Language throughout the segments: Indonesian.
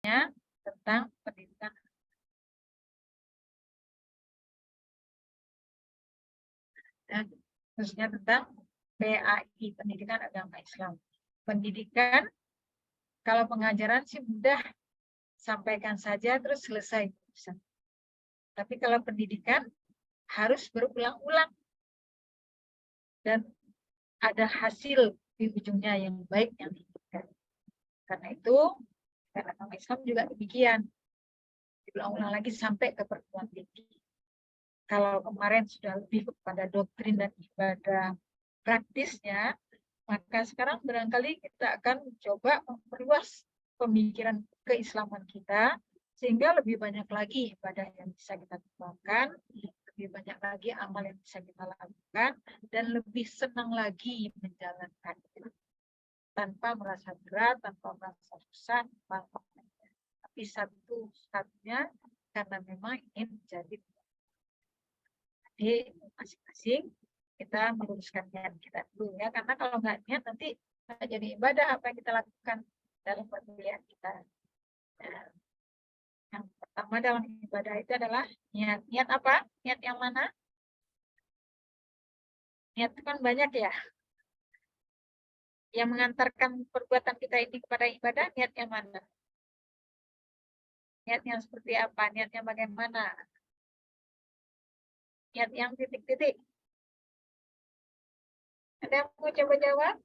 tentang pendidikan. Dan khususnya tentang PAI, Pendidikan Agama Islam. Pendidikan, kalau pengajaran sih mudah, sampaikan saja terus selesai. Tapi kalau pendidikan harus berulang-ulang dan ada hasil di ujungnya yang baik yang diinginkan. Karena itu, agama Islam juga demikian. Diulang-ulang lagi sampai ke perguruan tinggi. Kalau kemarin sudah lebih kepada doktrin dan ibadah praktisnya, maka sekarang barangkali kita akan coba memperluas pemikiran keislaman kita, sehingga lebih banyak lagi ibadah yang bisa kita kembangkan, lebih banyak lagi amal yang bisa kita lakukan, dan lebih senang lagi menjalankan tanpa merasa berat, tanpa merasa susah, tapi satu-satunya karena memang ingin menjadi. Jadi masing-masing kita meluruskan niat kita dulu ya, karena kalau nggak niat nanti nggak jadi ibadah apa yang kita lakukan dalam perkuliahan kita. Nah, yang pertama dalam ibadah itu adalah niat. Niat apa? Niat yang mana? Niat itu kan banyak ya. Yang mengantarkan perbuatan kita ini kepada ibadah, niat yang mana? Niat yang seperti apa? Niat yang bagaimana? Niat yang titik-titik. Ada yang mau coba jawab?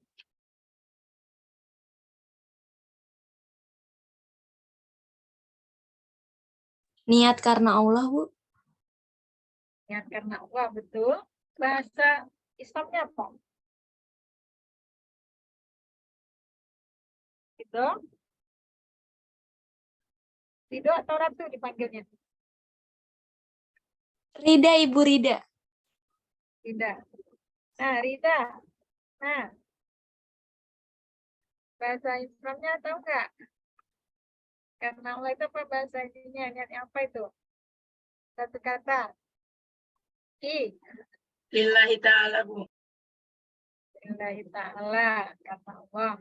Niat karena Allah, Bu. Niat karena Allah, betul. Bahasa Islamnya apa? Itu? Ridho atau Ratu dipanggilnya? Rida, Ibu Rida. Rida. Nah, Rida. Nah, bahasa Islamnya tahu nggak? Karena Allah itu apa bahasa ininya? Niatnya apa itu? Satu kata. Lillahi ta'ala, Bu. Lillahi ta'ala. Kata Allah.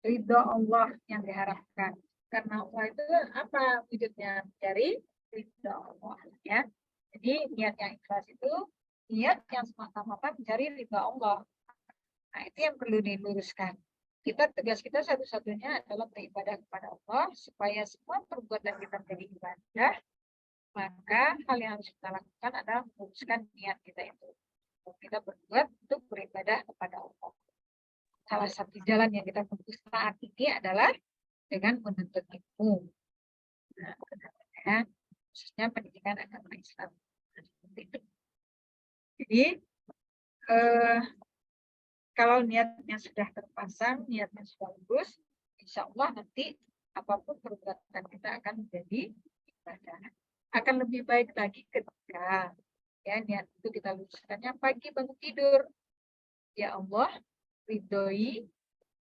Ridho Allah yang diharapkan. Karena Allah itu apa wujudnya? Dari ridho Allah. Ya. Jadi niat yang ikhlas itu niat yang semata-mata mencari ridho Allah. Nah, itu yang perlu diluruskan. Tugas kita satu-satunya adalah beribadah kepada Allah supaya semua perbuatan kita menjadi ibadah. Maka hal yang harus kita lakukan adalah meluruskan niat kita itu. Kita berbuat untuk beribadah kepada Allah. Salah satu jalan yang kita tempuh saat ini adalah dengan menuntut ilmu. Nah, ya, khususnya pendidikan agama Islam. Jadi, kalau niatnya sudah terpasang, niatnya sudah lurus, insya Allah nanti apapun perbuatan kita akan menjadi ibadah. Akan lebih baik lagi ketika ya niat itu kita luruskannya pagi bangun tidur. Ya Allah, ridhoi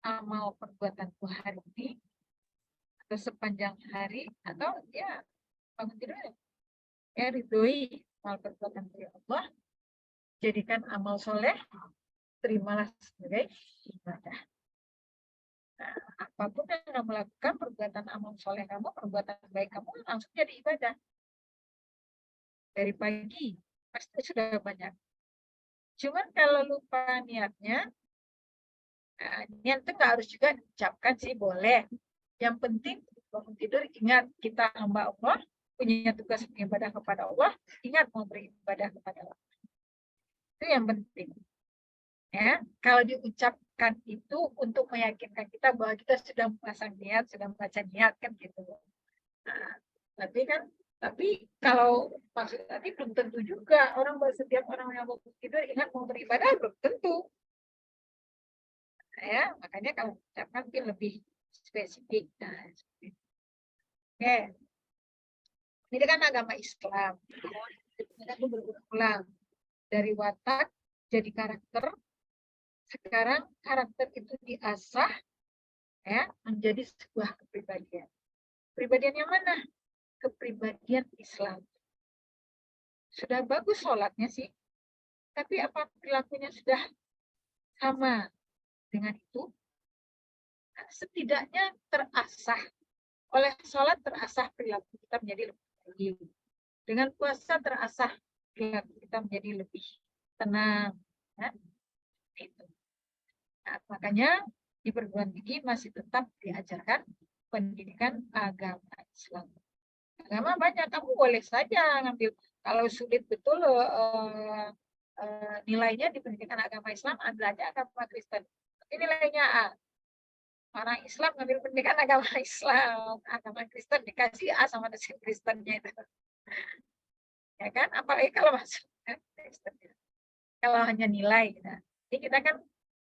amal perbuatanku hari ini atau sepanjang hari atau ya bangun tidur ya ridhoi amal perbuatanku ya Allah, jadikan amal soleh, terimalah sebagai ibadah. Nah, apapun yang kamu lakukan, perbuatan amal soleh kamu, perbuatan baik kamu langsung jadi ibadah. Dari pagi pasti sudah banyak. Cuman kalau lupa niatnya, niat itu nggak harus juga diucapkan sih, boleh. Yang penting bangun tidur ingat kita hamba Allah, punya tugas beribadah kepada Allah, ingat mau beribadah kepada Allah. Itu yang penting. Ya, kalau diucapkan itu untuk meyakinkan kita bahwa kita sudah memasang niat, sudah membaca niat kan gitu. Nah, tapi kalau maksud tadi belum tentu juga setiap orang yang mau tidur ingat mau beribadah belum tentu. Ya, makanya kalau ucapkan mungkin lebih spesifik. Nah, oke. Ini kan agama Islam. Kita tuh berulang dari watak jadi karakter. Sekarang karakter itu diasah ya menjadi sebuah kepribadian. Kepribadian yang mana? Kepribadian Islam. Sudah bagus sholatnya sih, tapi apa perilakunya sudah sama dengan itu? setidaknya terasah. Oleh sholat terasah perilaku kita menjadi lebih baik. Dengan puasa terasah perilaku kita menjadi lebih tenang. Ya. Itu. Nah, makanya di perguruan tinggi masih tetap diajarkan pendidikan agama Islam. Agama banyak, kamu boleh saja ngambil. Kalau sulit betul nilainya di pendidikan agama Islam, ambil aja agama Kristen. Ini nilainya A. Orang Islam ngambil pendidikan agama Islam, agama Kristen dikasih A sama dosen Kristennya itu. Ya kan? Apalagi kalau masuk Kristen. Kalau hanya nilai. Nah, jadi kita kan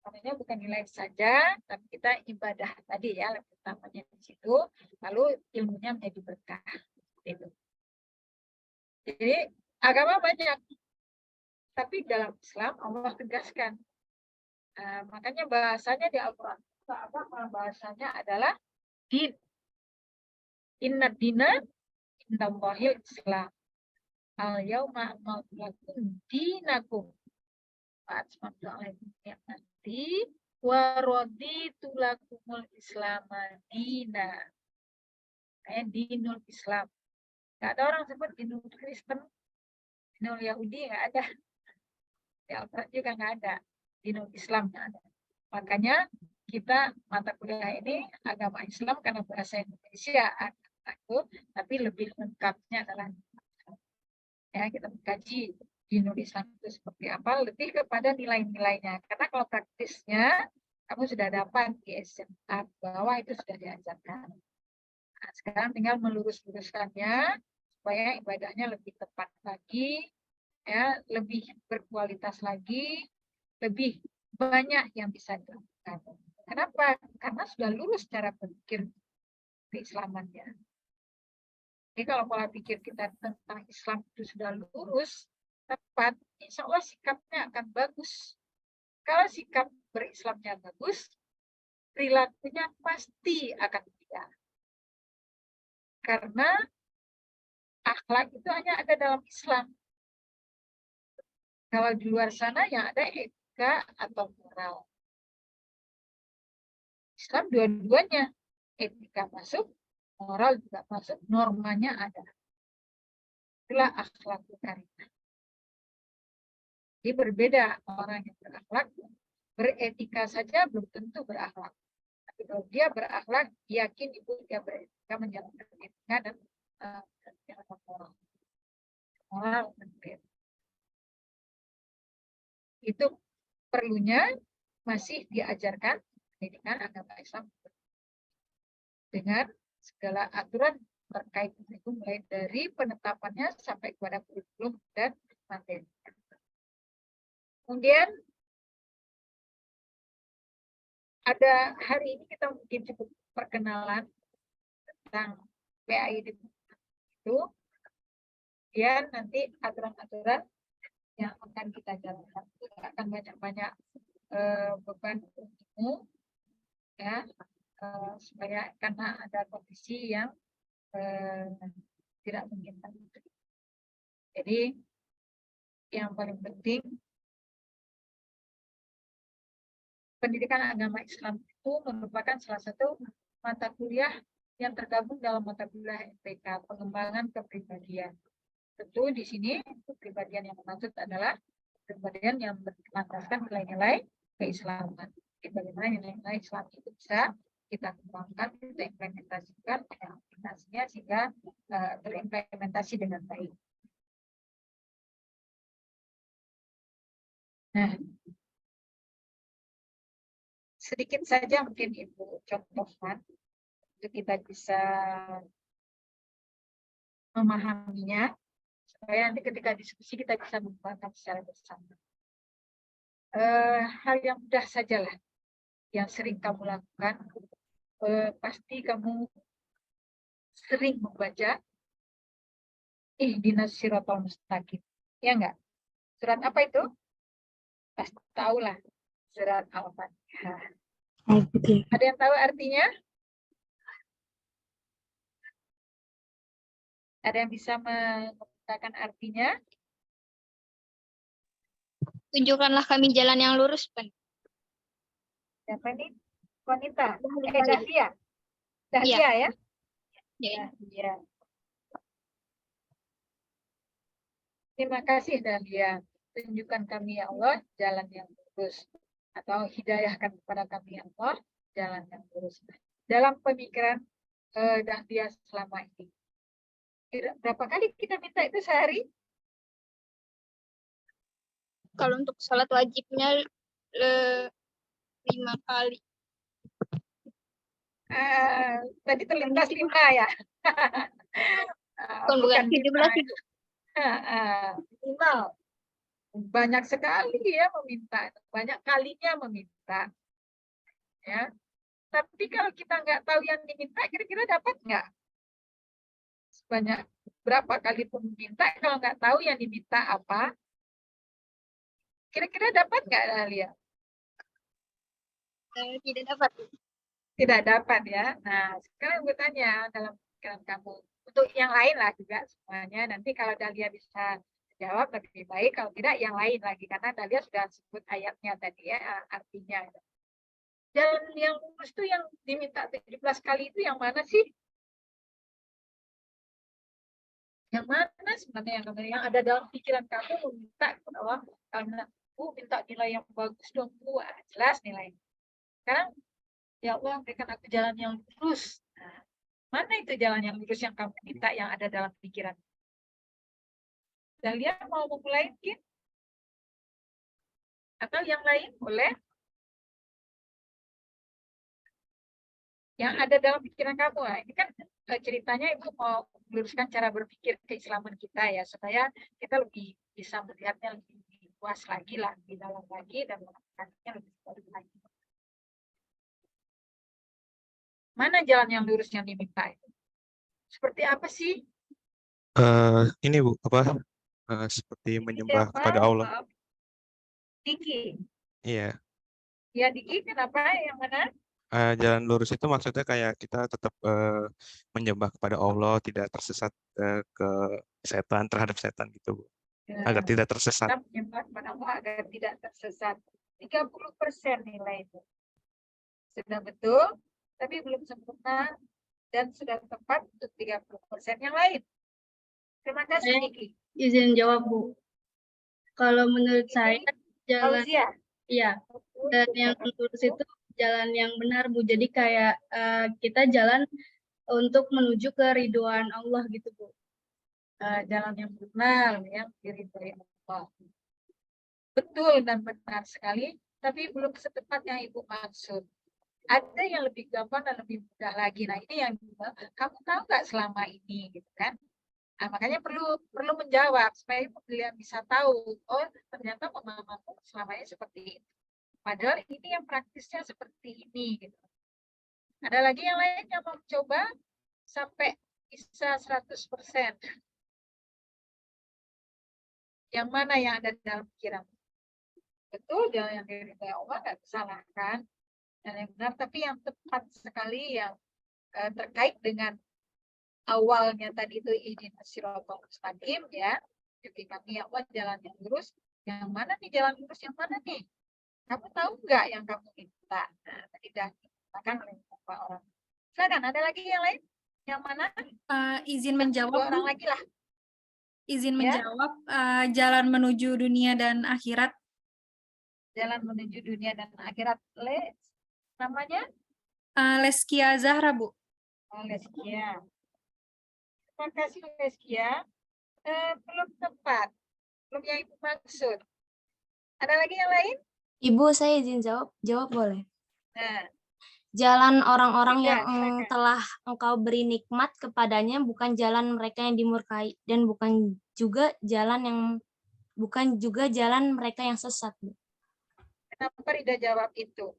namanya bukan nilai saja, tapi kita ibadah tadi ya, lebih utamanya di situ, lalu ilmunya menjadi berkah. Itu. Jadi agama banyak, tapi dalam Islam Allah tegaskan. Makanya bahasanya di Al-Quran, bahasanya adalah din. Inna dina indallahil Islam. Al-yawma akmaltu lakum dinakum. Atmamtu alaikum ni'mati wa raditu lakumul Islam dina. Kayak dinul Islam. Nggak ada orang sebut dinul Kristen, dinul Yahudi, nggak ada. Di Al-Quran juga nggak ada. Dinul Islam nggak ada. Makanya kita mata kuliah ini agama Islam karena bahasa Indonesia aku, tapi lebih lengkapnya adalah ya kita mengkaji dinul Islam itu seperti apa, lebih kepada nilai-nilainya. Karena kalau praktisnya kamu sudah dapat di SMA bahwa itu sudah diajarkan. Nah, sekarang tinggal melurus-luruskannya supaya ibadahnya lebih tepat lagi, ya, lebih berkualitas lagi, lebih banyak yang bisa dilakukan. Kenapa? Karena sudah lurus cara berpikir keislamannya. Jadi kalau pola pikir kita tentang Islam itu sudah lurus, tepat, insya Allah sikapnya akan bagus. Kalau sikap berislamnya bagus, perilakunya pasti akan beda. Karena akhlak itu hanya ada dalam Islam. Kalau di luar sana yang ada etika atau moral. Islam dua-duanya, etika masuk, moral juga masuk, normanya ada. Itulah akhlakul karimah. Jadi berbeda orang yang berakhlak, beretika saja belum tentu berakhlak. Tapi kalau dia berakhlak, yakin ibu dia beretika menjalankan etika dan menjalankan moral. Moral berbeda. Itu perlunya masih diajarkan pendidikan agama Islam dengan segala aturan terkait itu, mulai dari penetapannya sampai kepada kurikulum dan materi. Kemudian ada hari ini kita mungkin cukup perkenalan tentang PAID itu, kemudian nanti aturan-aturan yang akan kita jalankan itu akan banyak-banyak beban ilmu, ya, supaya karena ada kondisi yang tidak memungkinkan. Jadi yang paling penting pendidikan agama Islam itu merupakan salah satu mata kuliah yang tergabung dalam mata kuliah MPK, pengembangan kepribadian. Tentu di sini kepribadian yang dimaksud adalah kepribadian yang berlandaskan nilai-nilai keislaman. Bagaimana nilai-nilai Islam itu bisa kita kembangkan, kita implementasikan, aplikasinya sehingga terimplementasi dengan baik. Nah, sedikit saja mungkin Ibu contohkan untuk kita bisa memahaminya, supaya nanti ketika diskusi kita bisa mengembangkan secara bersama. Hal yang mudah sajalah yang sering kamu lakukan. Pasti kamu sering membaca Ihdinas Shiratal Mustaqim, ya enggak? Surat apa itu? Pasti tahulah, surat Al-Fatihah. Ada yang tahu artinya? Ada yang bisa mengatakan artinya? Tunjukkanlah kami jalan yang lurus, Pak. Siapa nih? Wanita. Dahlia. Dahlia. Dahlia ya. Ya. Dahlia. Terima kasih Dahlia. Tunjukkan kami ya Allah jalan yang lurus. Atau hidayahkan kepada kami ya Allah jalan yang lurus. Dalam pemikiran Dahlia selama ini. Berapa kali kita minta itu sehari? Kalau untuk sholat wajibnya 5 kali. Tadi terlintas 5 ya. Bukan 17 itu. Minimal. Banyak sekali ya meminta, banyak kalinya meminta. Ya. Tapi kalau kita nggak tahu yang diminta, kira-kira dapat nggak? Sebanyak berapa kali pun meminta, kalau nggak tahu yang diminta apa, kira-kira dapat nggak Dahlia? Tidak dapat. Tidak dapat ya. Nah, sekarang gue tanya dalam pikiran kamu, untuk yang lain lah juga semuanya. Nanti kalau Dahlia bisa jawab lebih baik, kalau tidak yang lain lagi. Karena Dahlia sudah sebut ayatnya tadi ya, artinya. Jalan yang lurus itu yang diminta 17 kali itu yang mana sih? Yang mana sebenarnya yang ada dalam pikiran kamu meminta kepada Allah, karena minta nilai yang bagus dong, jelas nilai. Sekarang, ya Allah berikan aku jalan yang lurus. Nah, mana itu jalan yang lurus yang kamu minta yang ada dalam pikiran? Dahlia mau memulai mungkin? Atau yang lain boleh? Yang ada dalam pikiran kamu. Nah, ini kan ceritanya Ibu mau meluruskan cara berpikir keislaman kita ya, supaya kita lebih bisa melihatnya lebih luas lagi lah, lebih dalam lagi, dan melakukannya lebih baik lagi. Mana jalan yang lurus yang diminta itu? Seperti apa sih? Ini Bu, seperti menyembah kepada Allah. Diki. Iya. Ya Diki, kenapa? Yang mana? Jalan lurus itu maksudnya kayak kita tetap menyembah kepada Allah, tidak tersesat ke setan, terhadap setan gitu, Bu. Ya. Agar tidak tersesat. Kita menyembah kepada Allah agar tidak tersesat. 30% nilai itu. Sudah betul, tapi belum sempurna dan sudah tepat untuk 30% yang lain. Terima kasih, Niki. Izin jawab, Bu. Kalau menurut saya jalan Fauzia. iya, dan yang lurus itu jalan yang benar, Bu. Jadi kayak kita jalan untuk menuju ke ridhoan Allah gitu, Bu. Jalan yang benar, yang diridhoi Allah. Betul dan benar sekali, tapi belum setepat yang Ibu maksud. Ada yang lebih gampang dan lebih mudah lagi. Nah, ini yang kamu tahu nggak selama ini, gitu kan? Nah, makanya perlu menjawab supaya kalian bisa tahu, oh ternyata pemahamanku selama ini seperti itu. Padahal ini yang praktisnya seperti ini. Gitu. Ada lagi yang lain yang mau coba sampai bisa 100%. Yang mana yang ada dalam pikiran? Betul, jalan yang diridhoi Allah nggak disalahkan. Dan yang benar, tapi yang tepat sekali yang terkait dengan awalnya tadi itu ihdinas siratal mustaqim ya. Jadi kami ya Allah jalan yang lurus. Yang mana nih jalan lurus yang mana nih? Kamu tahu nggak yang kamu minta? Nah, tadi dah dikatakan oleh beberapa orang. Silakan, ada lagi yang lain? Yang mana? Izin menjawab. 2 orang lagi lah. Izin Ya. menjawab. Jalan menuju dunia dan akhirat. Jalan menuju dunia dan akhirat. Namanya? Leskia Zahra, Bu. Leskia. Terima kasih Leskia. Belum tepat. Belum yang Ibu maksud. Ada lagi yang lain? Ibu, saya izin jawab boleh? Nah, Jalan orang-orang Tidak, yang silakan. telah engkau beri nikmat kepadanya bukan jalan mereka yang dimurkai dan bukan juga jalan mereka yang sesat. Bu. Kenapa tidak jawab itu?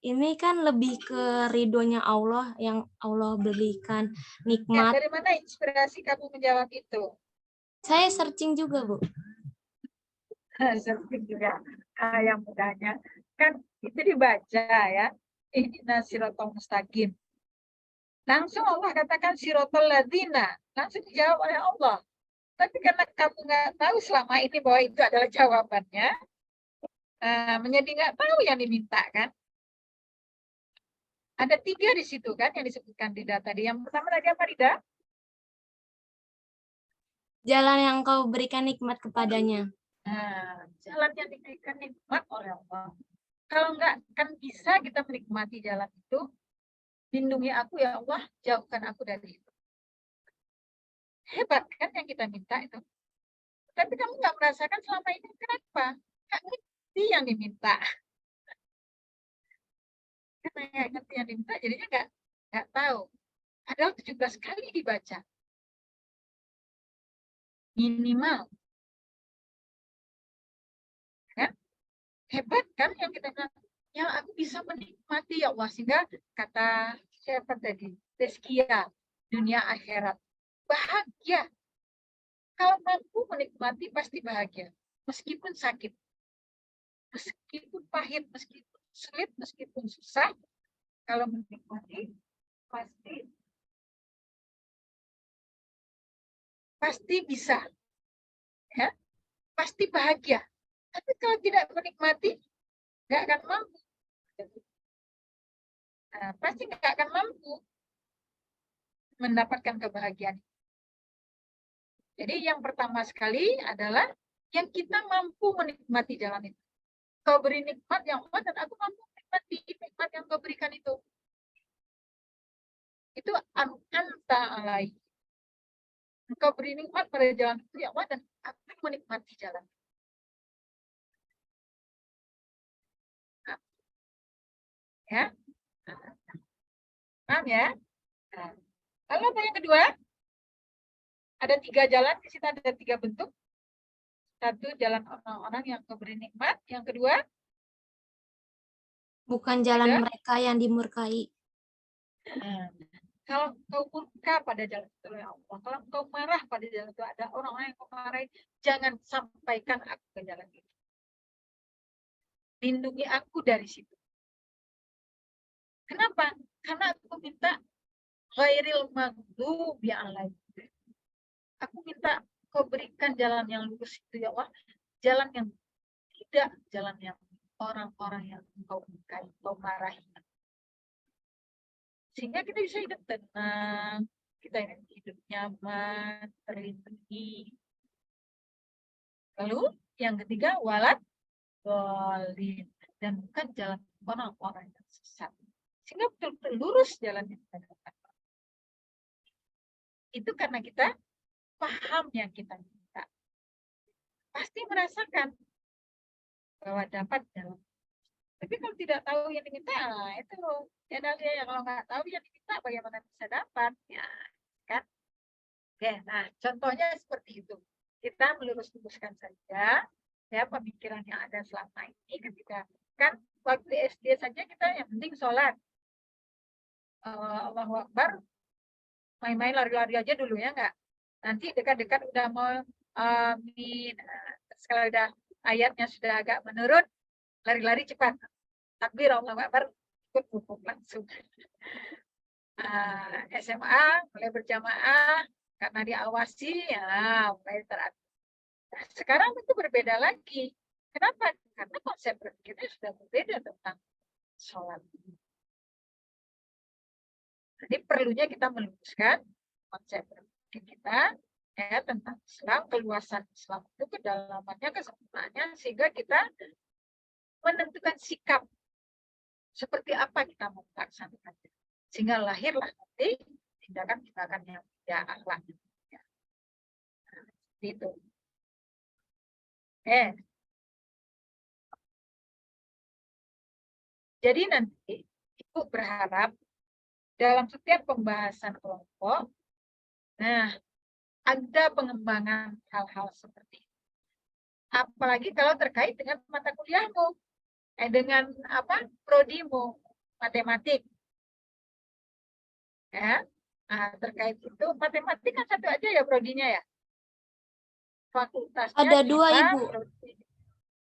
Ini kan lebih ke ridhonya Allah yang Allah berikan Ya, nikmat. dari mana inspirasi kamu menjawab itu? Saya searching juga, Bu. Seperti juga yang mudahnya. Kan itu dibaca ya. Ihdinas siratal mustaqim. Langsung Allah katakan siratal ladzina. Langsung dijawab oleh Allah. Tapi karena kamu nggak tahu selama ini bahwa itu adalah jawabannya, menjadi nggak tahu yang diminta kan. Ada 3 di situ kan yang disebutkan Rida tadi. Yang pertama tadi apa, Rida? Jalan yang kau berikan nikmat kepadanya. Nah, jalan yang diberikan nikmat oleh Allah. Kalau enggak, kan bisa kita menikmati jalan itu. Lindungi aku ya Allah, jauhkan aku dari itu. Hebat kan yang kita minta itu. Tapi kamu nggak merasakan selama ini, kenapa? Nggak ngerti yang diminta. Karena nggak ngerti yang diminta, jadinya nggak tahu. Padahal 17 kali dibaca. Minimal. Kan? Hebat kan yang kita bilang, yang aku bisa menikmati ya Allah. Sehingga kata siapa tadi? Tezkiyah, dunia akhirat. Bahagia. Kalau mampu menikmati pasti bahagia. Meskipun sakit. Meskipun pahit, meskipun sulit, meskipun susah. Kalau menikmati pasti bisa. Ya, pasti bahagia. Tapi kalau tidak menikmati, nggak akan mampu. Nah, pasti nggak akan mampu mendapatkan kebahagiaan. Jadi yang pertama sekali adalah yang kita mampu menikmati jalan itu. Kau beri nikmat yang Allah dan aku mampu menikmati nikmat yang kau berikan itu. Itu anta alai. Engkau beri nikmat pada jalan itu ya Allah dan aku menikmati jalan. Nah, ya, paham ya? Nah, lalu apa yang kedua? Ada 3 jalan, di situ ada 3 bentuk. 1 jalan orang-orang yang memberi nikmat. Yang kedua, Bukan jalan mereka yang dimurkai. kalau kau murka pada jalan itu ya Allah, kalau kau marah pada jalan itu, ada orang-orang yang kau marahi, jangan sampaikan aku ke jalan itu. Lindungi aku dari situ. Kenapa? Karena aku minta ghairil maghdubi alaihim. Aku minta kau berikan jalan yang lurus itu ya Allah, jalan yang tidak jalan yang orang-orang yang kau murkai, kau marahi. Sehingga kita bisa hidup tenang, kita hidup nyaman, terlindungi. Lalu yang ketiga, walat dolin, dan bukan jalan orang-orang yang sesat. Sehingga betul-betul lurus jalan yang kita dapat. Itu karena kita paham yang kita minta. Pasti merasakan bahwa dapat jalan. Tapi kalau tidak tahu yang diminta, itu loh. Ya, kalau nggak tahu yang diminta, bagaimana bisa dapat? Ya, kan? Oke, nah contohnya seperti itu. Kita melurus-luruskan saja ya pemikiran yang ada selama ini ketika kan waktu SD saja kita yang penting sholat. Allahu Akbar, main-main lari-lari aja dulu ya nggak? Nanti dekat-dekat udah mau amin. Kalau udah ayatnya sudah agak menurun, lari-lari cepat. Takbir Allahu Akbar, ikut pupuk langsung. SMA mulai berjamaah karena diawasi ya mulai teratur. Nah, sekarang itu berbeda lagi. Kenapa? Karena konsep berpikirnya sudah berbeda tentang sholat. Jadi perlunya kita meluruskan konsep berpikir kita ya tentang Islam, keluasan Islam itu kedalamannya, kesempurnaannya, sehingga kita menentukan sikap seperti apa kita mau melaksanakan. Sehingga lahirlah nanti tindakan-tindakan yang tidak akhlak. Ya. Nah, itu. Jadi nanti Ibu berharap dalam setiap pembahasan kelompok, nah ada pengembangan hal-hal seperti itu. Apalagi kalau terkait dengan mata kuliahmu, dengan apa prodimu matematik, ya. Nah, terkait itu matematik kan satu aja ya prodinya ya. Fakultasnya Ada 2, Ibu.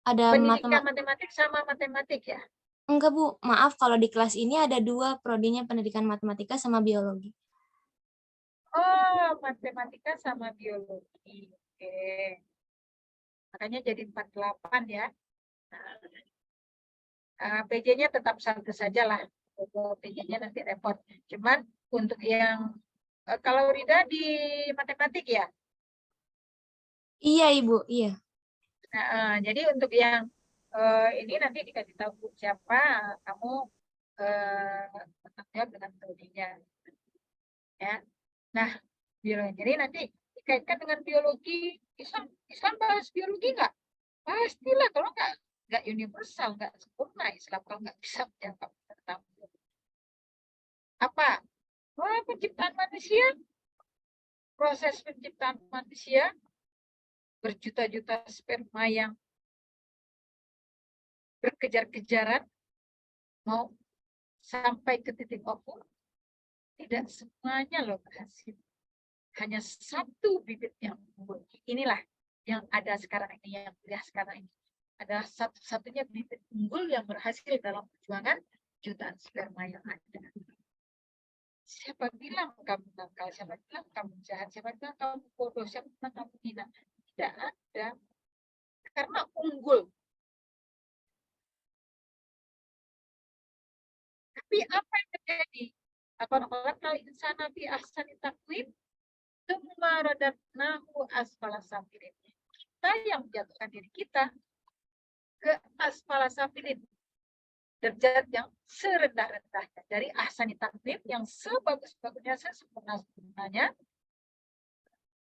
Ada pendidikan matematik sama matematik ya. Enggak, Bu. Maaf, kalau di kelas ini ada 2 prodinya, pendidikan matematika sama biologi. Oh, matematika sama biologi. Oke. Makanya jadi 48 ya. Nah, PJ-nya tetap satu saja lah. PJ-nya nanti repot. Cuman untuk yang kalau Rida di matematik ya. Iya, Ibu. Iya. Nah, jadi untuk yang ini nanti dikasih tahu siapa kamu bertanggung jawab dengan prodinya. Ya. Nah, biologi. Jadi nanti dikaitkan dengan biologi. Islam bahas biologi nggak? Pastilah, kalau nggak universal, nggak sempurna Islam kalau nggak bisa menjawab tentang apa? Wah, penciptaan manusia, proses penciptaan manusia, berjuta-juta sperma yang berkejar-kejaran mau sampai ke titik ovum, tidak semuanya loh berhasil. Hanya satu bibit yang unggul. Inilah yang ada sekarang ini, yang kuliah sekarang ini. Adalah satu-satunya bibit unggul yang berhasil dalam perjuangan jutaan sperma yang ada. Siapa bilang kamu nakal? Siapa bilang kamu jahat? Siapa bilang kamu bodoh? Siapa bilang kamu hina? Tidak ada. Karena unggul. Tapi apa yang terjadi? Khalaqal insana fi ahsani taqwim, tsumma radadnahu asfala safilin. Kita yang menjatuhkan diri kita ke asfala safilin, derajat yang serendah-rendahnya, dari ahsani taqwim yang sebagus-bagusnya, sesempurna-sempurnanya,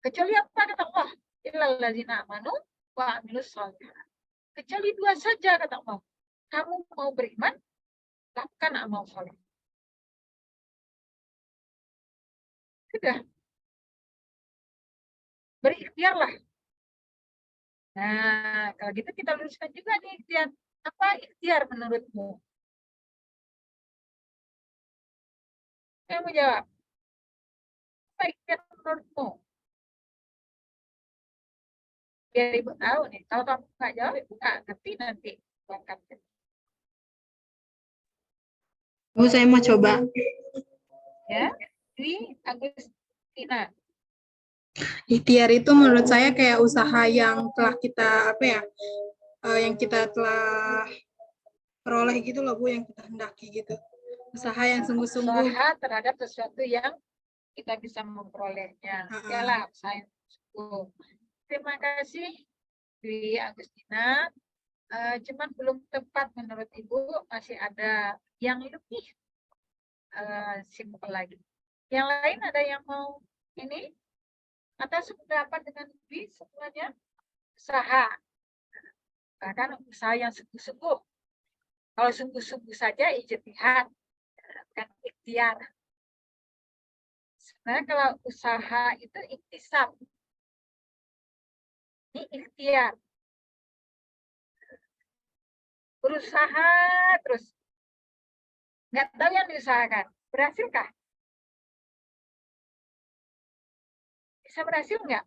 kecuali apa kata Allah, illal ladzina amanu wa amilus sholihat. Kecuali dua saja kata Allah. Kamu mau beriman, lakukan amal soleh. Sudah. Berikhtiarlah. Nah, kalau gitu kita luruskan juga nih ikhtiar. Apa ikhtiar menurutmu? Saya mau jawab. Apa ikhtiar menurutmu? Biar Ibu tahu nih. Kalau kamu nggak jawab, Ibu nggak ngerti nanti. Bu, saya mau coba. Ya, Dwi Agustina. Ikhtiar itu menurut saya kayak usaha yang telah kita yang kita telah peroleh gitu loh Bu, yang kita hendaki gitu. Usaha yang sungguh-sungguh. Usaha terhadap sesuatu yang kita bisa memperolehnya. Yalah, usaha yang sungguh. Terima kasih Dwi Agustina. Cuman belum tepat menurut Ibu, masih ada yang lebih simpel lagi. Yang lain ada yang mau ini? Atau sependapat dengan Dwi semuanya? Usaha. Bahkan usaha yang sungguh-sungguh. Kalau sungguh-sungguh saja ijtihad, bukan ikhtiar. Sebenarnya kalau usaha itu iktisab. Ini ikhtiar. Berusaha terus. Nggak tahu yang diusahakan. Berhasilkah? Bisa berhasil nggak?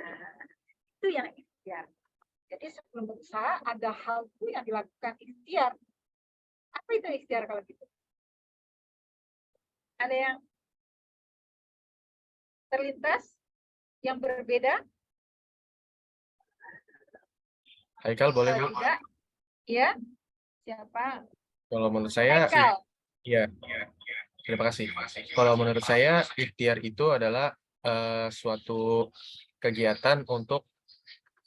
Nah, itu yang ikhtiar. Jadi sebelum berusaha ada hal itu yang dilakukan ikhtiar. Apa itu ikhtiar kalau gitu? Ada yang terlintas? Yang berbeda? Haikal boleh Bu? Tidak? Ya. Siapa? Kalau menurut saya, Haikal. iya. Terima kasih. Kalau menurut saya, ikhtiar itu adalah suatu kegiatan untuk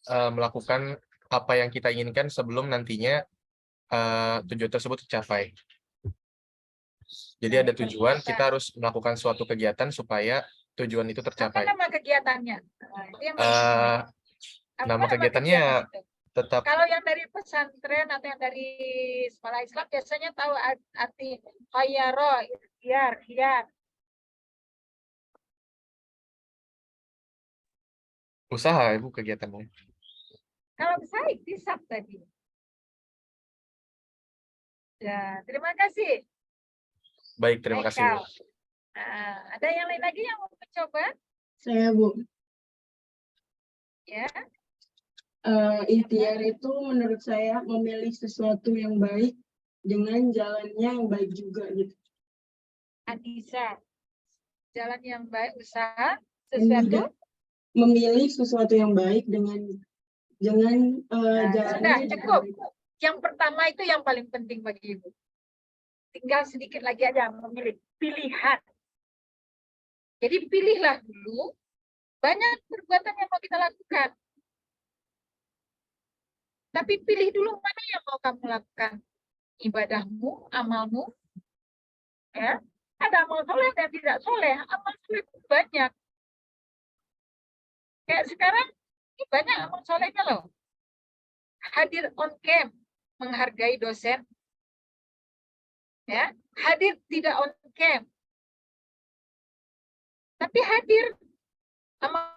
melakukan apa yang kita inginkan sebelum nantinya tujuan tersebut tercapai. Jadi ada tujuan, kita harus melakukan suatu kegiatan supaya tujuan itu Apa tercapai. nama kegiatannya? Nah, itu yang apa Nama kegiatannya tetap kalau yang dari pesantren atau yang dari sekolah Islam biasanya tahu arti khayaro, ikhtiar. usaha, Ibu, kegiatannya. Kalau bisa iktisab tadi. Ya, terima kasih. Baik, terima kasih, Bu. Nah, ada yang lain lagi yang mau mencoba? Saya, Bu. Ya. Ikhtiar itu menurut saya memilih sesuatu yang baik dengan jalannya yang baik juga gitu. Adisa, jalan yang baik, usaha sesuatu. Memilih sesuatu yang baik dengan jalannya Sudah yang cukup. baik. Yang pertama itu yang paling penting bagi Ibu. tinggal sedikit lagi aja memilih pilihan. Jadi pilihlah dulu banyak perbuatan yang mau kita lakukan. Tapi pilih dulu mana yang mau kamu lakukan. Ibadahmu, amalmu. Ya. Ada amal soleh dan tidak soleh. Amal soleh pun banyak. Kayak sekarang, ini banyak amal solehnya loh. Hadir on cam, menghargai dosen. Ya. Hadir tidak on cam. Tapi hadir. Amal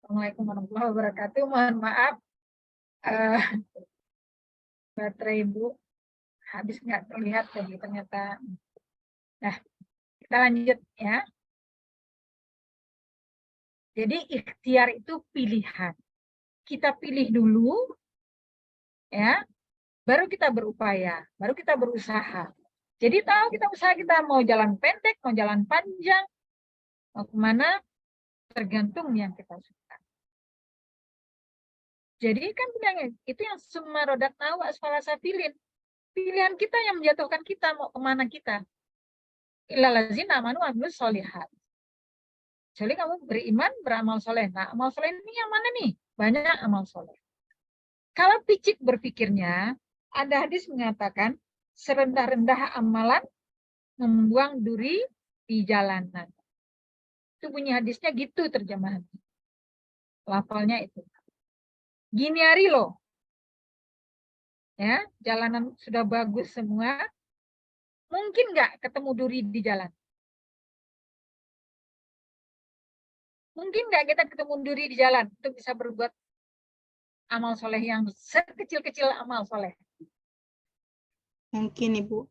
Assalamualaikum warahmatullahi wabarakatuh. Mohon maaf, baterai Ibu habis nggak terlihat jadi ternyata. Nah, kita lanjut ya. Jadi ikhtiar itu pilihan. Kita pilih dulu, ya, baru kita berupaya, baru kita berusaha. Jadi tahu kita usaha kita mau jalan pendek, mau jalan panjang, mau kemana, tergantung yang kita suka. Jadi kan itu yang summa rodatna wa asfala safilin. Pilihan kita yang menjatuhkan kita mau kemana kita. Illal ladzina amanu wa amilus sholihat. Jadi kamu beriman, beramal soleh. Nah, amal soleh ini yang mana nih? Banyak amal soleh. Kalau picik berpikirnya, ada hadis mengatakan serendah-rendah amalan membuang duri di jalanan. Itu bunyi hadisnya gitu terjemahan. Lafalnya itu. Gini hari loh. Ya, jalanan sudah bagus semua. Mungkin nggak ketemu duri di jalan? Mungkin nggak kita ketemu duri di jalan untuk bisa berbuat amal soleh yang sekecil-kecil amal soleh? Mungkin, Ibu.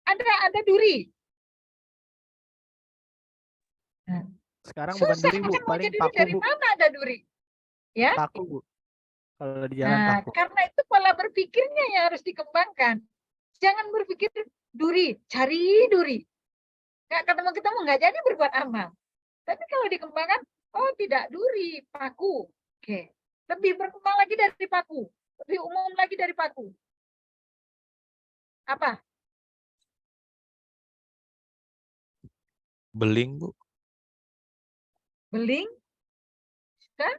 Ada duri. Nah, Sekarang bukan susah duri, Bu. kan mau Paling jadi paku, dari Bu. mana ada duri? Ya. Paku, Bu. Kalau di jalan Nah, paku. karena itu pola berpikirnya yang harus dikembangkan. Jangan berpikir duri, cari duri. Nggak ketemu-ketemu, nggak jadi berbuat amal. Tapi kalau dikembangkan, oh tidak duri, paku. Oke. Lebih berkembang lagi dari paku. Lebih umum lagi dari paku. Apa? Beling, Bu. Beling, kan?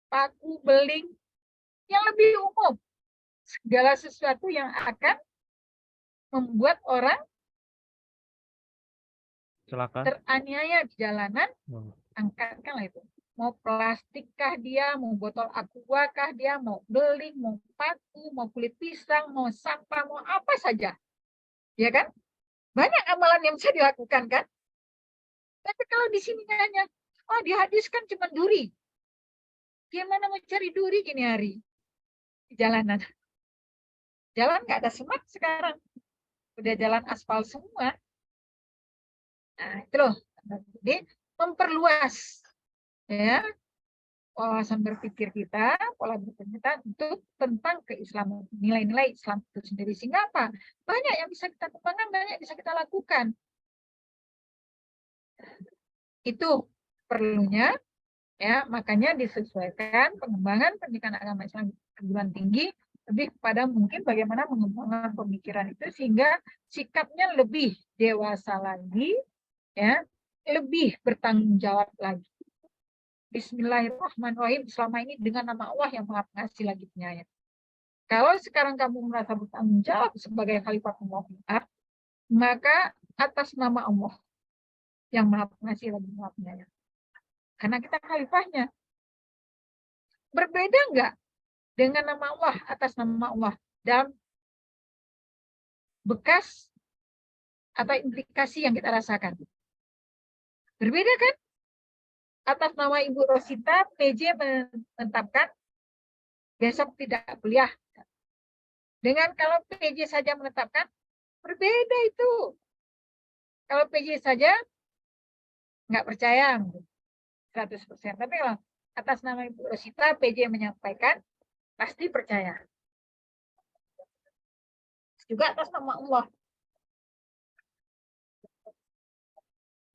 Paku, beling, yang lebih umum. Segala sesuatu yang akan membuat orang teraniaya di jalanan, angkatkanlah itu. Mau plastikkah dia, mau botol aqua kah dia, mau beling, mau paku, mau kulit pisang, mau sampah, mau apa saja. Ya kan? Banyak amalan yang bisa dilakukan kan? Tapi kalau di sini hanya, oh dihadiskan cuma duri. Gimana mau cari duri gini hari? Di jalanan. Jalan nggak ada semak sekarang. udah jalan aspal semua. Nah, itu loh. Jadi memperluas ya wawasan berpikir kita, pola berpikir kita untuk tentang keislaman, nilai-nilai Islam itu sendiri. Sehingga apa? Banyak yang bisa kita kembangkan, banyak yang bisa kita lakukan. Itu perlunya, ya makanya disesuaikan pengembangan pendidikan agama Islam perguruan tinggi lebih kepada mungkin bagaimana mengembangkan pemikiran itu sehingga sikapnya lebih dewasa lagi, ya lebih bertanggung jawab lagi. Bismillahirrahmanirrahim. Selama ini dengan nama Allah yang Maha Pengasih lagi Penyayang. Kalau sekarang kamu merasa bertanggung jawab sebagai Khalifatullah, maka atas nama Allah yang Maha Pengasih lagi Maha Penyayang. Karena kita khalifahnya. Berbeda enggak dengan nama Allah, atas nama Allah dalam bekas atau implikasi yang kita rasakan? Berbeda kan? Atas nama Ibu Rosita, PJ menetapkan besok tidak kuliah. Dengan kalau PJ saja menetapkan, berbeda itu. Kalau PJ saja nggak percaya 100%. Tapi kalau atas nama Ibu Rosita, PJ menyampaikan, pasti percaya. Juga atas nama Allah.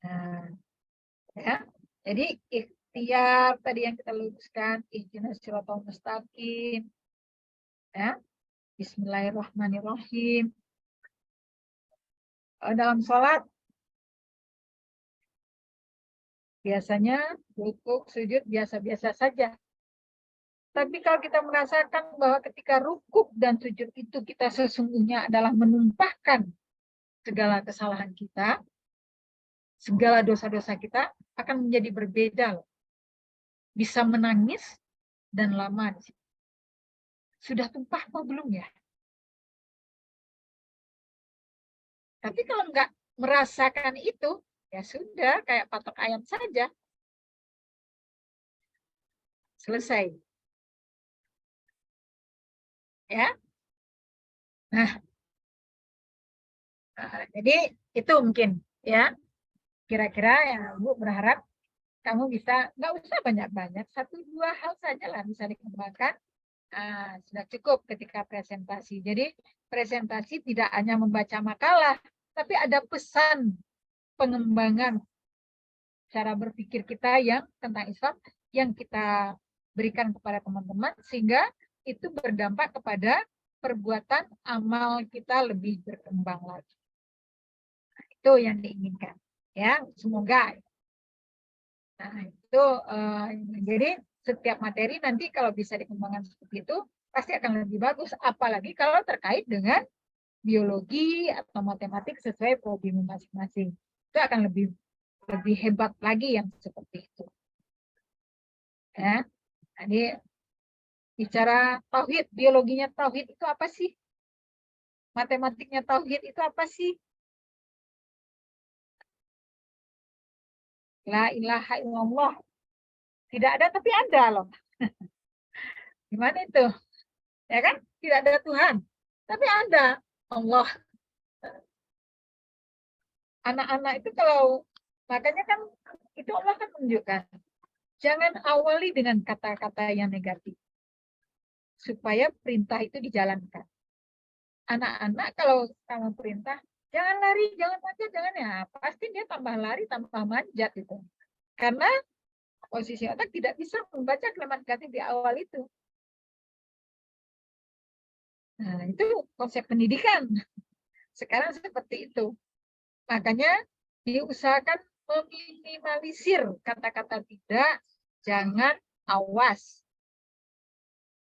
Nah, ya. Jadi ikhtiar tadi yang kita luruskan, ihdinas siratal mustaqim, ya, Bismillahirrahmanirrahim. Dalam sholat biasanya rukuk, sujud biasa-biasa saja. Tapi kalau kita merasakan bahwa ketika rukuk dan sujud itu kita sesungguhnya adalah menumpahkan segala kesalahan kita, segala dosa-dosa kita akan menjadi berbeda. Bisa menangis dan lama. Sudah tumpah apa belum ya? Tapi kalau nggak merasakan itu, ya sudah kayak patok ayam saja. Selesai. Ya. Nah, jadi itu mungkin ya. Kira-kira ya Bu berharap kamu bisa, nggak usah banyak-banyak, 1-2 hal saja lah bisa dikembangkan. Sudah cukup ketika presentasi. Jadi presentasi tidak hanya membaca makalah, tapi ada pesan pengembangan cara berpikir kita yang tentang Islam yang kita berikan kepada teman-teman sehingga itu berdampak kepada perbuatan amal kita lebih berkembang lagi. Nah, itu yang diinginkan. Ya, semoga. Nah, itu jadi setiap materi nanti kalau bisa dikembangkan seperti itu pasti akan lebih bagus, apalagi kalau terkait dengan biologi atau matematik sesuai prodi masing-masing. Itu akan lebih hebat lagi yang seperti itu. Ya. Jadi bicara tauhid, biologinya tauhid itu apa sih? Matematiknya tauhid itu apa sih? La ilaha illallah. Tidak ada tapi ada loh. Gimana itu? Ya kan? Tidak ada Tuhan. Tapi ada Allah. Anak-anak itu kalau, makanya kan itu Allah kan menunjukkan. Jangan awali dengan kata-kata yang negatif. Supaya perintah itu dijalankan. Anak-anak kalau kamu perintah, jangan lari, jangan manjat, jangan ya. Pasti dia tambah lari, tambah manjat itu. Karena posisi otak tidak bisa membaca kalimat negatif di awal itu. Nah, itu konsep pendidikan. Sekarang seperti itu. Makanya diusahakan meminimalisir kata-kata tidak, jangan, awas.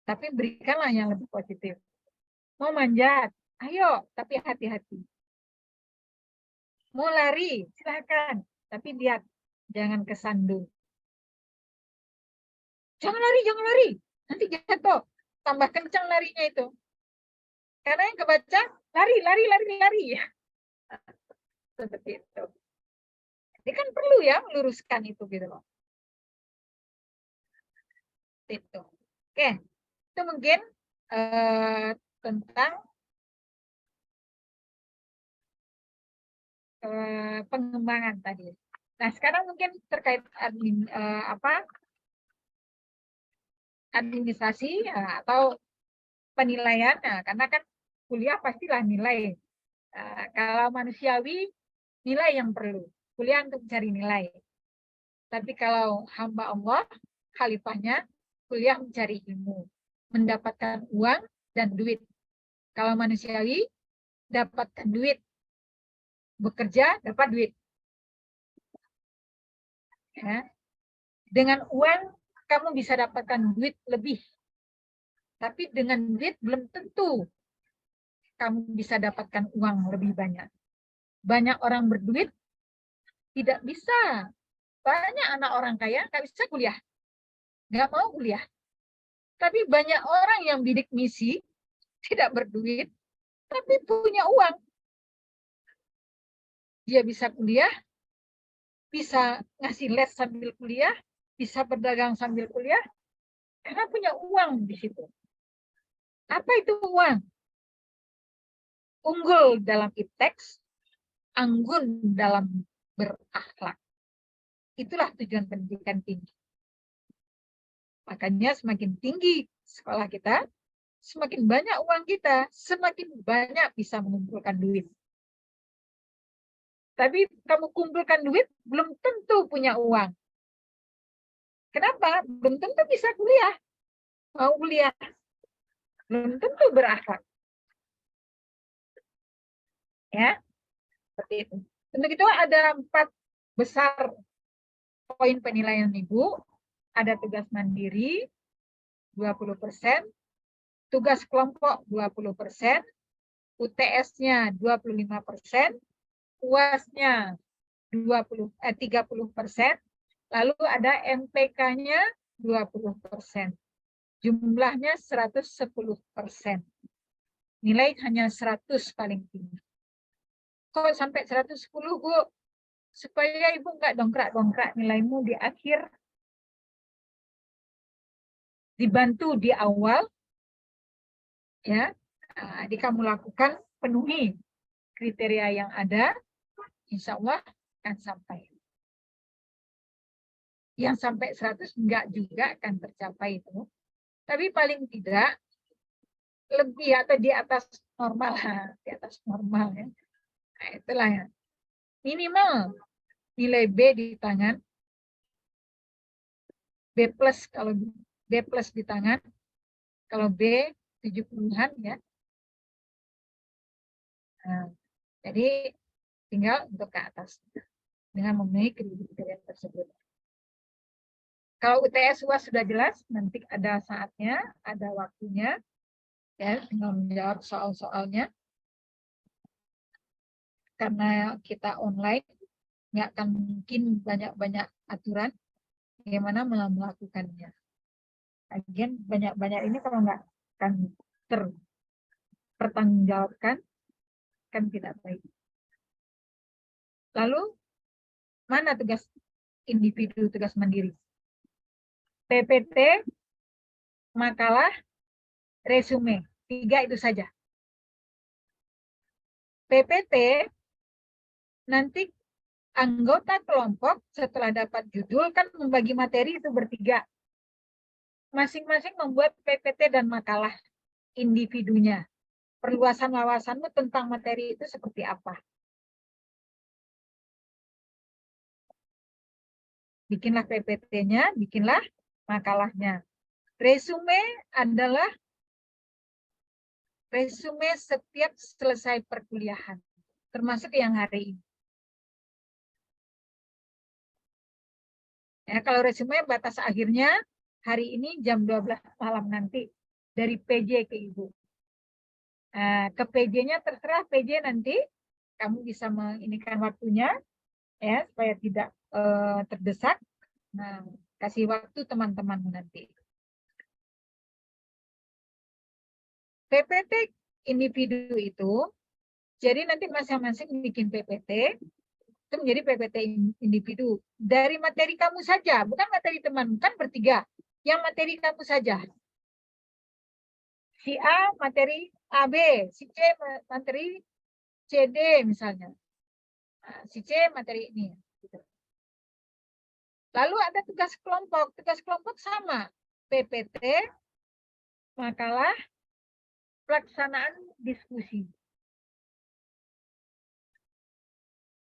Tapi berikanlah yang lebih positif. Mau manjat, ayo, tapi hati-hati. Mau lari, silakan. Tapi lihat, jangan kesandung. Jangan lari. Nanti jatuh. Tambah kencang larinya itu. Karena yang kebaca, lari. Seperti itu. Ini kan perlu ya meluruskan itu gitu loh. Itu. Oke. Itu mungkin tentang pengembangan tadi. Nah, sekarang mungkin terkait administrasi atau penilaian. Nah, karena kan kuliah pastilah nilai. Kalau manusiawi, nilai yang perlu. Kuliah untuk mencari nilai. Tapi kalau hamba Allah, khalifahnya, kuliah mencari ilmu. Mendapatkan uang dan duit. Kalau manusiawi, dapatkan duit. Bekerja, dapat duit. Ya. Dengan uang, kamu bisa dapatkan duit lebih. Tapi dengan duit belum tentu kamu bisa dapatkan uang lebih banyak. Banyak orang berduit tidak bisa. Banyak anak orang kaya nggak bisa kuliah. Nggak mau kuliah. Tapi banyak orang yang bidik misi, tidak berduit, tapi punya uang. Dia bisa kuliah, bisa ngasih les sambil kuliah, bisa berdagang sambil kuliah, karena punya uang di situ. Apa itu uang? Unggul dalam ipteks, anggun dalam berakhlak. Itulah tujuan pendidikan tinggi. Makanya semakin tinggi sekolah kita, semakin banyak uang kita, semakin banyak bisa mengumpulkan duit. Tapi kamu kumpulkan duit, belum tentu punya uang. Kenapa? Belum tentu bisa kuliah. Mau kuliah. Belum tentu berakhlak. Ya, seperti itu. Untuk itu ada 4 besar poin penilaian Ibu. Ada tugas mandiri, 20%, tugas kelompok 20%, UTS-nya 25%, UAS-nya 30%, lalu ada MPK-nya 20%. Jumlahnya 110%. Nilai hanya 100 paling tinggi. Kok sampai 110, Bu? Supaya Ibu nggak dongkrak-dongkrak nilaimu di akhir. Dibantu di awal, ya, di kamu lakukan, penuhi kriteria yang ada, insya Allah akan sampai. Yang sampai 100 enggak juga akan tercapai itu. Tapi paling tidak lebih atau di atas normal, di atas normal ya. Nah, itulah ya. Minimal nilai B di tangan, B plus kalau B plus di tangan, kalau B 70-an ya. Nah, jadi tinggal untuk ke atas dengan memenuhi kriteria tersebut. Kalau UTS UAS sudah jelas, nanti ada saatnya, ada waktunya, ya, tinggal menjawab soal-soalnya. Karena kita online, nggak akan mungkin banyak-banyak aturan bagaimana melakukannya. Lagian banyak-banyak ini kalau nggak akan terpertanggungjawabkan, kan tidak baik. Lalu, mana tugas individu, tugas mandiri? PPT, makalah, resume. 3 itu saja. PPT, nanti anggota kelompok setelah dapat judul kan membagi materi itu bertiga. Masing-masing membuat PPT dan makalah individunya. Perluasan wawasanmu tentang materi itu seperti apa? Bikinlah PPT-nya, bikinlah makalahnya. Resume adalah resume setiap selesai perkuliahan, termasuk yang hari ini. Ya, kalau resume batas akhirnya hari ini jam 12 malam nanti dari PJ ke Ibu. Ke PJ-nya terserah PJ nanti kamu bisa menginikan waktunya ya supaya tidak terdesak. Nah, kasih waktu teman-temanmu nanti. PPT individu itu, jadi nanti masing-masing bikin PPT, itu menjadi PPT individu. Dari materi kamu saja, bukan materi teman, kan bertiga. Yang materi kamu saja. Si A materi AB, si C materi CD misalnya. Si C materi ini. Gitu. Lalu ada tugas kelompok. Tugas kelompok sama. PPT, makalah, pelaksanaan diskusi.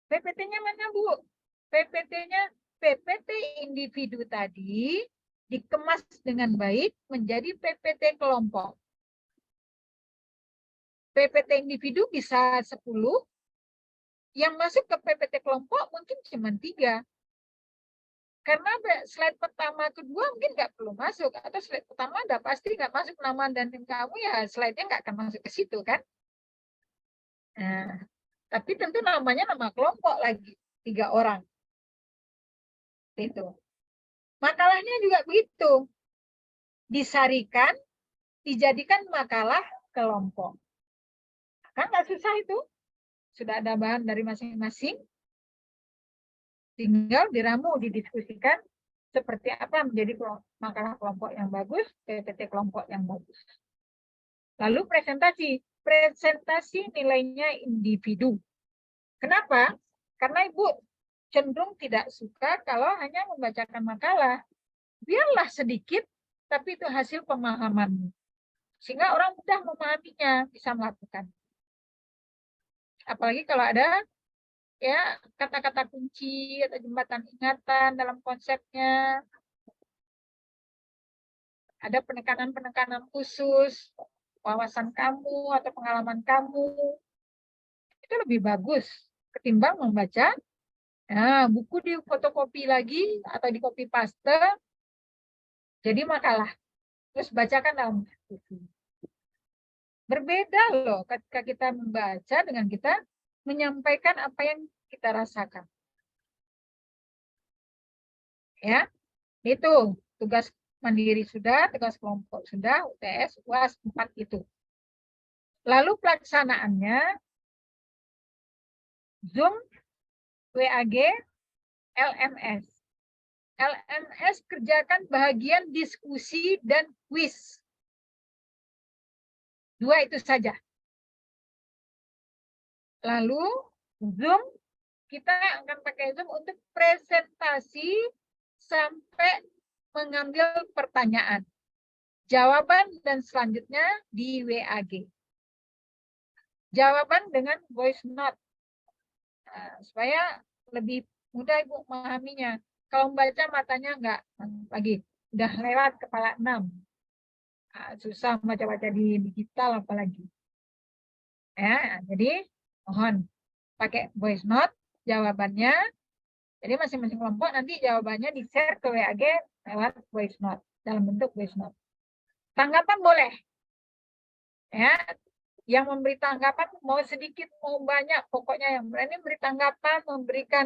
PPT-nya mana, Bu? PPT individu tadi dikemas dengan baik menjadi PPT kelompok. PPT individu bisa 10, yang masuk ke PPT kelompok mungkin cuma 3. Karena slide pertama, kedua mungkin nggak perlu masuk, atau slide pertama udah pasti nggak masuk nama dan tim kamu, ya slide-nya nggak akan masuk ke situ kan. Nah, tapi tentu namanya nama kelompok lagi, 3 orang. Itu. Makalahnya juga begitu. Disarikan, dijadikan makalah kelompok. Kan nggak susah itu. Sudah ada bahan dari masing-masing. Tinggal diramu, didiskusikan seperti apa menjadi makalah kelompok yang bagus, PPT kelompok yang bagus. Lalu presentasi. Presentasi nilainya individu. Kenapa? Karena Ibu cenderung tidak suka kalau hanya membacakan makalah. Biarlah sedikit, tapi itu hasil pemahaman. Sehingga orang mudah memahaminya, bisa melakukan. Apalagi kalau ada ya kata-kata kunci atau jembatan ingatan dalam konsepnya, ada penekanan-penekanan khusus, wawasan kamu atau pengalaman kamu, itu lebih bagus ketimbang membaca buku di fotokopi lagi atau di copy paste jadi makalah terus bacakan dalam buku. Berbeda loh ketika kita membaca dengan kita menyampaikan apa yang kita rasakan. Ya, itu tugas mandiri sudah, tugas kelompok sudah, UTS, UAS 4 itu. Lalu pelaksanaannya Zoom, WAG, LMS. LMS kerjakan bahagian diskusi dan kuis. 2 itu saja. Lalu Zoom, kita akan pakai Zoom untuk presentasi sampai mengambil pertanyaan. Jawaban dan selanjutnya di WAG. Jawaban dengan voice note. Supaya lebih mudah Ibu memahaminya. Kalau membaca matanya enggak lagi. Udah lewat kepala 6. Susah baca-baca di digital apalagi. Ya, jadi mohon pakai voice note jawabannya. Jadi masing-masing kelompok nanti jawabannya di-share ke WAG lewat voice note, dalam bentuk voice note. Tanggapan boleh. Ya, yang memberi tanggapan mau sedikit mau banyak, pokoknya yang berani beri tanggapan, memberikan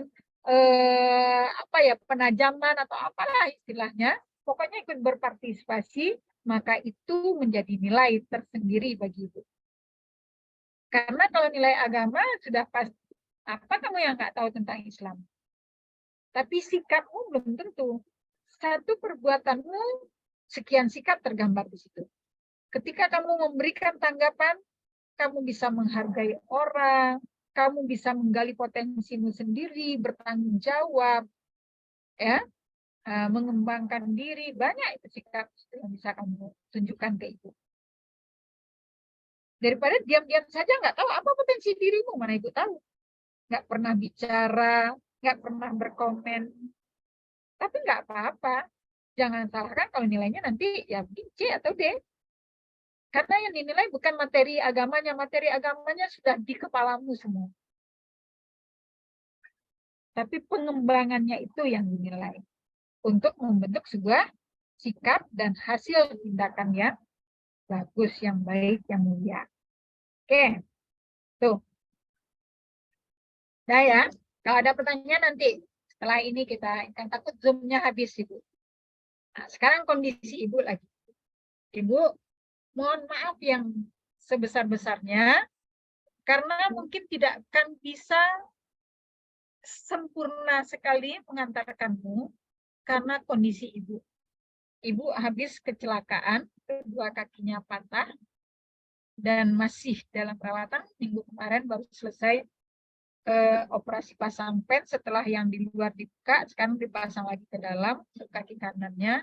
penajaman atau apalah istilahnya, pokoknya ikut berpartisipasi, maka itu menjadi nilai tersendiri bagi Ibu. Karena kalau nilai agama sudah pasti, apa kamu yang nggak tahu tentang Islam? Tapi sikapmu belum tentu. Satu perbuatanmu, sekian sikap tergambar di situ. Ketika kamu memberikan tanggapan, kamu bisa menghargai orang, kamu bisa menggali potensimu sendiri, bertanggung jawab, ya, mengembangkan diri, banyak itu sikap yang bisa kamu tunjukkan ke Ibu. Daripada diam-diam saja nggak tahu apa potensi dirimu, mana Ibu tahu. Nggak pernah bicara, nggak pernah berkomen. Tapi nggak apa-apa. Jangan salahkan kalau nilainya nanti ya C atau D. Karena yang dinilai bukan materi agamanya sudah di kepalamu semua. Tapi pengembangannya itu yang dinilai. Untuk membentuk sebuah sikap dan hasil tindakan yang bagus, yang baik, yang mulia. Oke, tuh. Nah ya, kalau ada pertanyaan nanti setelah ini kita akan takut Zoom-nya habis Ibu. Nah, sekarang kondisi Ibu lagi. Ibu, mohon maaf yang sebesar-besarnya karena mungkin tidak akan bisa sempurna sekali mengantarkanmu karena kondisi Ibu. Ibu habis kecelakaan, kedua kakinya patah, dan masih dalam perawatan. Minggu kemarin baru selesai operasi pasang pen setelah yang di luar dibuka, sekarang dipasang lagi ke dalam untuk kaki kanannya.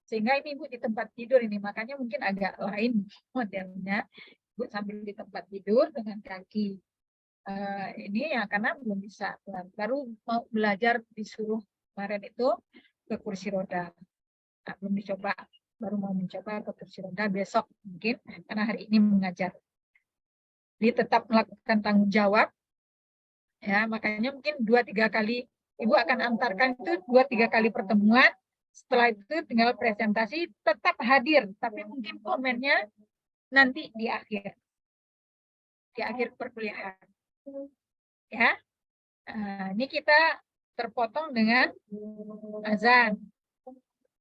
Sehingga ini Ibu di tempat tidur ini, makanya mungkin agak lain modelnya. Ibu sambil di tempat tidur dengan kaki ini ya karena belum bisa. Baru mau belajar disuruh kemarin itu ke kursi roda. Nah, belum dicoba, baru mau mencoba ke kursi roda besok mungkin karena hari ini mengajar. Jadi tetap melakukan tanggung jawab. Ya, makanya mungkin 2-3 kali Ibu akan antarkan itu 2-3 kali pertemuan. Setelah itu tinggal presentasi, tetap hadir, tapi mungkin komennya nanti di akhir perkuliahan. Ya, ini kita terpotong dengan azan.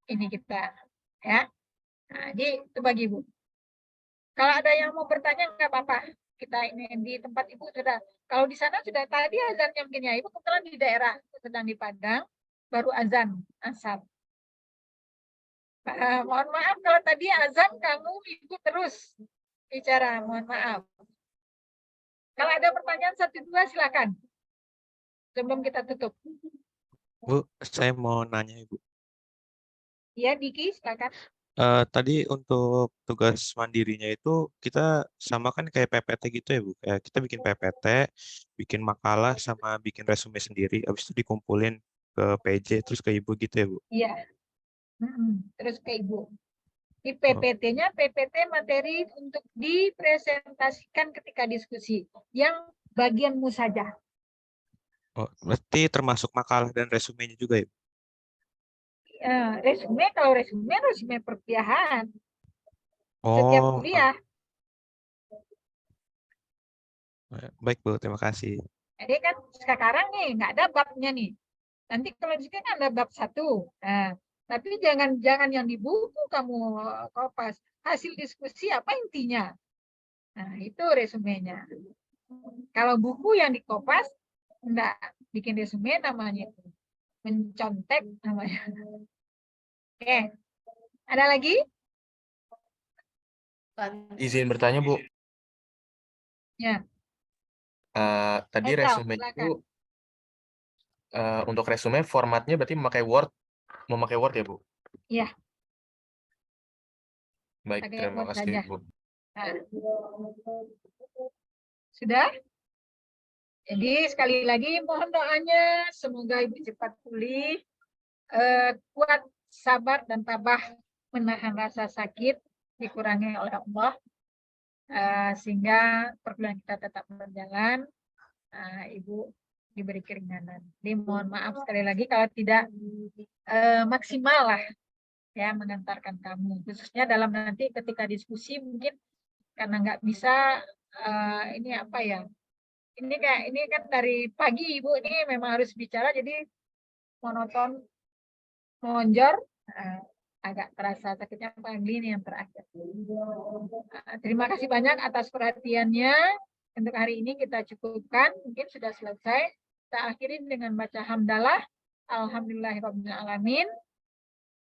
Ini kita, ya. Nah, jadi itu bagi Ibu. Kalau ada yang mau bertanya nggak apa-apa. Kita ini di tempat Ibu sudah. Kalau di sana sudah tadi azannya mungkin ya. Ibu kebetulan di daerah sedang di Padang, baru azan asar. Mohon maaf kalau tadi azan kamu Ibu terus bicara. Mohon maaf. Kalau ada pertanyaan 1-2 silakan. Sebelum kita tutup. Bu, saya mau nanya Ibu. Ya, Diki, silakan. Tadi untuk tugas mandirinya itu kita sama kan kayak PPT gitu ya Bu. Kayak kita bikin PPT, bikin makalah sama bikin resume sendiri. Habis itu dikumpulin ke PJ terus ke Ibu gitu ya Bu. Iya. Terus ke Ibu. Di PPT-nya, PPT materi untuk dipresentasikan ketika diskusi. Yang bagianmu saja. Oh, berarti termasuk makalah dan resumenya juga ya Bu? Resume, kalau resume perkuliahan. Setiap Oh, kuliah. baik Bu, terima kasih. Jadi kan sekarang nih, nggak ada babnya nih. Nanti kalau di sini kan ada bab 1. Nah, tapi jangan yang di buku kamu kopas. Hasil diskusi apa intinya? Nah, itu resumenya. Kalau buku yang dikopas, enggak bikin resume namanya itu. Mencontek namanya. Oke. Ada lagi? Izin bertanya, Bu. Ya. Tadi Haikal, resume silakan. itu untuk resume formatnya berarti memakai Word ya, Bu? Iya. Baik, Pakai terima Word kasih, saja. Bu. Nah. Sudah? Jadi sekali lagi mohon doanya semoga Ibu cepat pulih, kuat, sabar dan tabah menahan rasa sakit dikurangi oleh Allah, sehingga perkuliahan kita tetap berjalan. Ibu diberi keringanan. Jadi mohon maaf sekali lagi kalau tidak maksimal lah ya mengantarkan kamu, khususnya dalam nanti ketika diskusi mungkin karena nggak bisa ini apa ya? Ini kan dari pagi Ibu ini memang harus bicara jadi monoton, monjor, agak terasa sakitnya pagi ini yang terakhir. Terima kasih banyak atas perhatiannya. Untuk hari ini kita cukupkan, mungkin sudah selesai. Kita akhiri dengan baca hamdalah. Alhamdulillahirrahmanirrahim.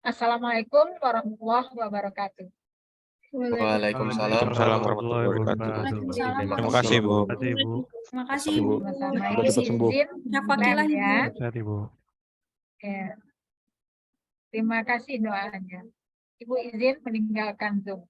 Assalamualaikum warahmatullahi wabarakatuh. Waalaikumsalam warahmatullahi wabarakatuh. Terima kasih, Bu. Terima kasih, Bu. Sama-sama. Semoga cepat sembuh. Izin Syafakilah, lem ya. Sehat Ibu. Ya. Terima kasih doanya. Ibu izin meninggalkan Zoom.